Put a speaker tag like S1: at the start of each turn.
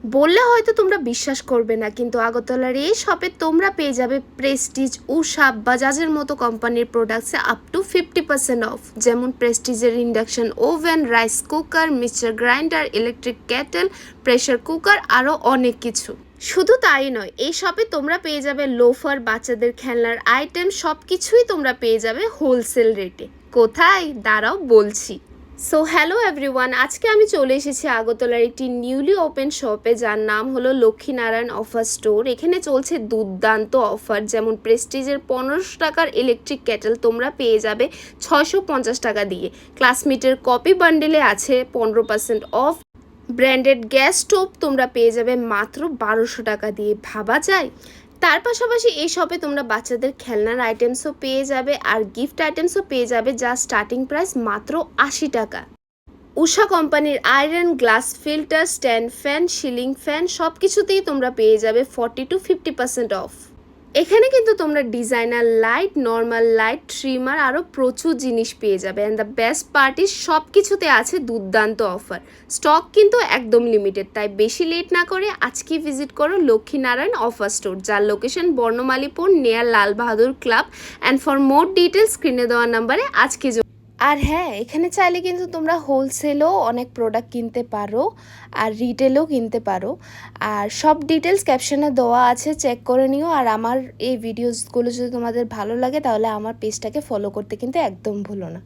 S1: বললে হয়তো তোমরা বিশ্বাস করবে না, কিন্তু আগরতলার এই শপে তোমরা পেয়ে যাবে প্রেস্টিজ, উষা, বাজাজের মতো কোম্পানির প্রোডাক্টসে আপ টু 50% অফ। যেমন প্রেস্টিজের induction oven, rice cooker, mixture grinder, electric kettle, pressure cooker, আরও অনেক কিছু। শুধু তাই নয়, এই শপে তোমরা পেয়ে যাবে লোফার, বাচ্চাদের খেলনার আইটেম, সব কিছুই তোমরা পেয়ে যাবে হোলসেল রেটে। কোথায়? দাঁড়াও বলছি। সো হ্যালো এভরিওয়ান, আজকে আমি চলে এসেছি আগরতলার একটি নিউলি ওপেন শপে, যার নাম হলো লক্ষ্মীনারায়ণ অফার স্টোর। এখানে চলছে দুর্দান্ত অফার, যেমন প্রেস্টিজের 1500 টাকার ইলেকট্রিক কেটেল তোমরা পেয়ে যাবে 650 টাকা দিয়ে। ক্লাসমেটের কপি বান্ডেলে আছে 15% অফ। ব্র্যান্ডেড গ্যাস স্টোভ তোমরা পেয়ে যাবে মাত্র 1200 টাকা দিয়ে। ভাবা যায়? তার পাশাপাশি এই শপে তোমরা বাচ্চাদের খেলনার আইটেমসও পেয়ে যাবে আর গিফট আইটেমসও পেয়ে যাবে, যা স্টার্টিং প্রাইস মাত্র 80 টাকা। উষা কোম্পানির iron, glass filter, stand fan, ceiling fan, সব কিছুতেই তোমরা পেয়ে যাবে 40-50% অফ। এখানে কিন্তু তোমরা designer light, normal light, trimmer, আরও প্রচুর জিনিস পেয়ে যাবে। অ্যান্ড দ্য বেস্ট পার্টি, সব কিছুতে আছে দুর্দান্ত অফার। স্টক কিন্তু একদম লিমিটেড, তাই বেশি লেট না করে আজকেই ভিজিট করো লক্ষ্মীনারায়ণ অফার স্টোর, যার location Barnamalipur near Lal Bahadur club. And for more details স্ক্রিনে দেওয়া নাম্বারে আজকে। আর হ্যাঁ, এখানে চাইলে কিন্তু তোমরা হোলসেলও অনেক প্রোডাক্ট কিনতে পারো আর রিটেলও কিনতে পারো। আর সব ডিটেলস ক্যাপশনে দেওয়া আছে, চেক করে নিও। আর আমার এই ভিডিওসগুলো যদি তোমাদের ভালো লাগে তাহলে আমার পেজটাকে ফলো করতে কিন্তু একদম ভুলো না।